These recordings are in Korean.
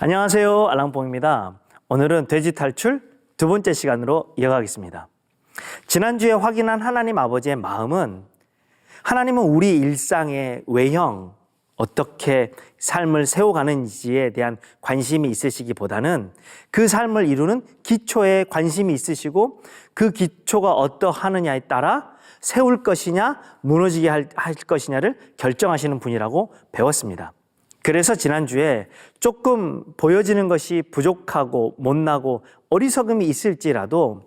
안녕하세요. 알랑뽕입니다. 오늘은 돼지 탈출 두 번째 시간으로 이어가겠습니다. 지난주에 확인한 하나님 아버지의 마음은 하나님은 우리 일상의 외형, 어떻게 삶을 세워가는지에 대한 관심이 있으시기보다는 그 삶을 이루는 기초에 관심이 있으시고 그 기초가 어떠하느냐에 따라 세울 것이냐 무너지게 할 것이냐를 결정하시는 분이라고 배웠습니다. 그래서 지난주에 조금 보여지는 것이 부족하고 못나고 어리석음이 있을지라도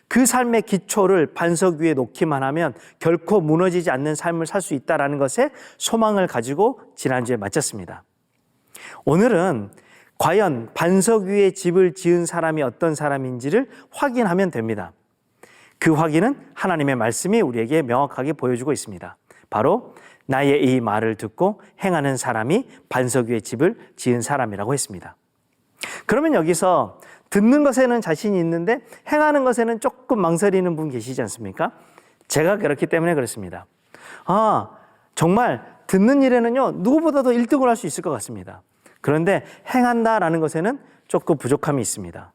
그 삶의 기초를 반석 위에 놓기만 하면 결코 무너지지 않는 삶을 살 수 있다는 것에 소망을 가지고 지난주에 마쳤습니다. 오늘은 과연 반석 위에 집을 지은 사람이 어떤 사람인지를 확인하면 됩니다. 그 확인은 하나님의 말씀이 우리에게 명확하게 보여주고 있습니다. 바로 나의 이 말을 듣고 행하는 사람이 반석 위에 집을 지은 사람이라고 했습니다. 그러면 여기서 듣는 것에는 자신이 있는데 행하는 것에는 조금 망설이는 분 계시지 않습니까? 제가 그렇기 때문에 그렇습니다. 정말 듣는 일에는요, 누구보다도 1등을 할 수 있을 것 같습니다. 그런데 행한다라는 것에는 조금 부족함이 있습니다.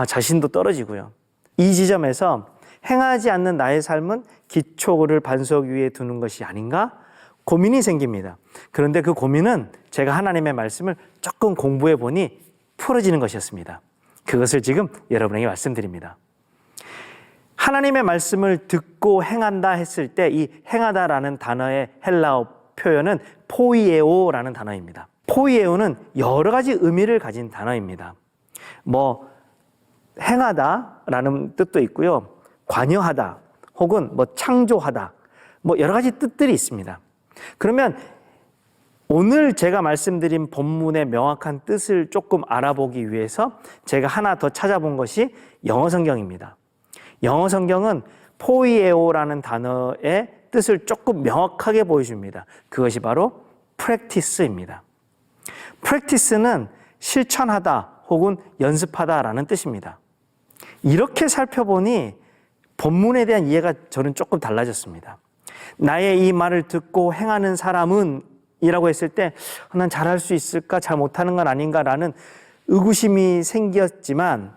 자신도 떨어지고요. 이 지점에서 행하지 않는 나의 삶은 기초를 반석 위에 두는 것이 아닌가? 고민이 생깁니다. 그런데 그 고민은 제가 하나님의 말씀을 조금 공부해 보니 풀어지는 것이었습니다. 그것을 지금 여러분에게 말씀드립니다. 하나님의 말씀을 듣고 행한다 했을 때 이 행하다라는 단어의 헬라어 표현은 포이에오라는 단어입니다. 포이에오는 여러 가지 의미를 가진 단어입니다. 행하다라는 뜻도 있고요. 관여하다 혹은 창조하다 여러 가지 뜻들이 있습니다. 그러면 오늘 제가 말씀드린 본문의 명확한 뜻을 조금 알아보기 위해서 제가 하나 더 찾아본 것이 영어 성경입니다. 영어 성경은 포이에오라는 단어의 뜻을 조금 명확하게 보여줍니다. 그것이 바로 practice입니다. practice는 실천하다 혹은 연습하다라는 뜻입니다. 이렇게 살펴보니 본문에 대한 이해가 저는 조금 달라졌습니다. 나의 이 말을 듣고 행하는 사람은 이라고 했을 때 난 잘할 수 있을까? 잘 못하는 건 아닌가라는 의구심이 생겼지만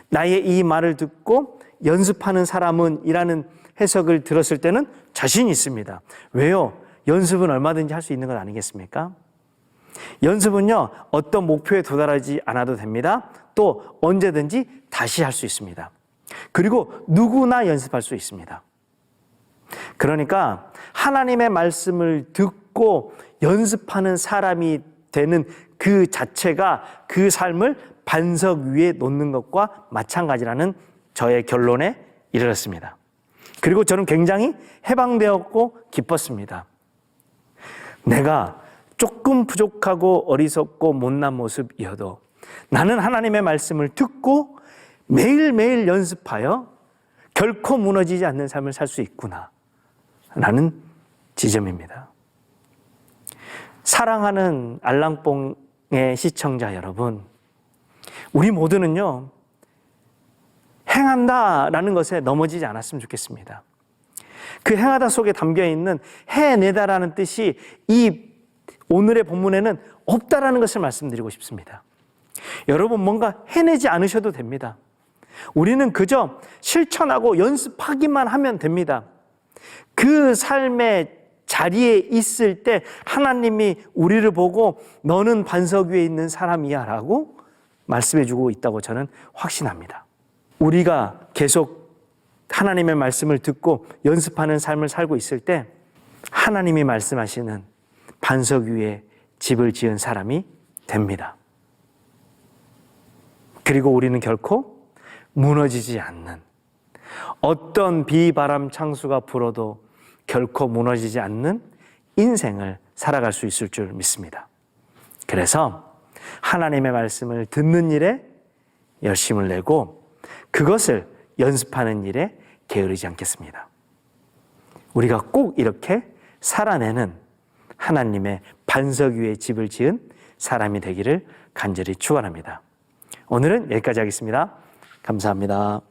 나의 이 말을 듣고 연습하는 사람은 이라는 해석을 들었을 때는 자신이 있습니다. 왜요? 연습은 얼마든지 할 수 있는 것 아니겠습니까? 연습은요, 어떤 목표에 도달하지 않아도 됩니다. 또 언제든지 다시 할 수 있습니다. 그리고 누구나 연습할 수 있습니다. 그러니까 하나님의 말씀을 듣고 연습하는 사람이 되는 그 자체가 그 삶을 반석 위에 놓는 것과 마찬가지라는 저의 결론에 이르렀습니다. 그리고 저는 굉장히 해방되었고 기뻤습니다. 내가 조금 부족하고 어리석고 못난 모습이어도 나는 하나님의 말씀을 듣고 매일매일 연습하여 결코 무너지지 않는 삶을 살 수 있구나 라는 지점입니다. 사랑하는 알랑뽕의 시청자 여러분, 우리 모두는요, 행한다라는 것에 넘어지지 않았으면 좋겠습니다. 그 행하다 속에 담겨있는 해내다라는 뜻이 이 오늘의 본문에는 없다라는 것을 말씀드리고 싶습니다. 여러분, 뭔가 해내지 않으셔도 됩니다. 우리는 그저 실천하고 연습하기만 하면 됩니다. 그 삶의 자리에 있을 때 하나님이 우리를 보고 너는 반석 위에 있는 사람이야 라고 말씀해주고 있다고 저는 확신합니다. 우리가 계속 하나님의 말씀을 듣고 연습하는 삶을 살고 있을 때 하나님이 말씀하시는 반석 위에 집을 지은 사람이 됩니다. 그리고 우리는 결코 무너지지 않는, 어떤 비바람 창수가 불어도 결코 무너지지 않는 인생을 살아갈 수 있을 줄 믿습니다. 그래서 하나님의 말씀을 듣는 일에 열심을 내고 그것을 연습하는 일에 게으르지 않겠습니다. 우리가 꼭 이렇게 살아내는 하나님의 반석 위에 집을 지은 사람이 되기를 간절히 축원합니다. 오늘은 여기까지 하겠습니다. 감사합니다.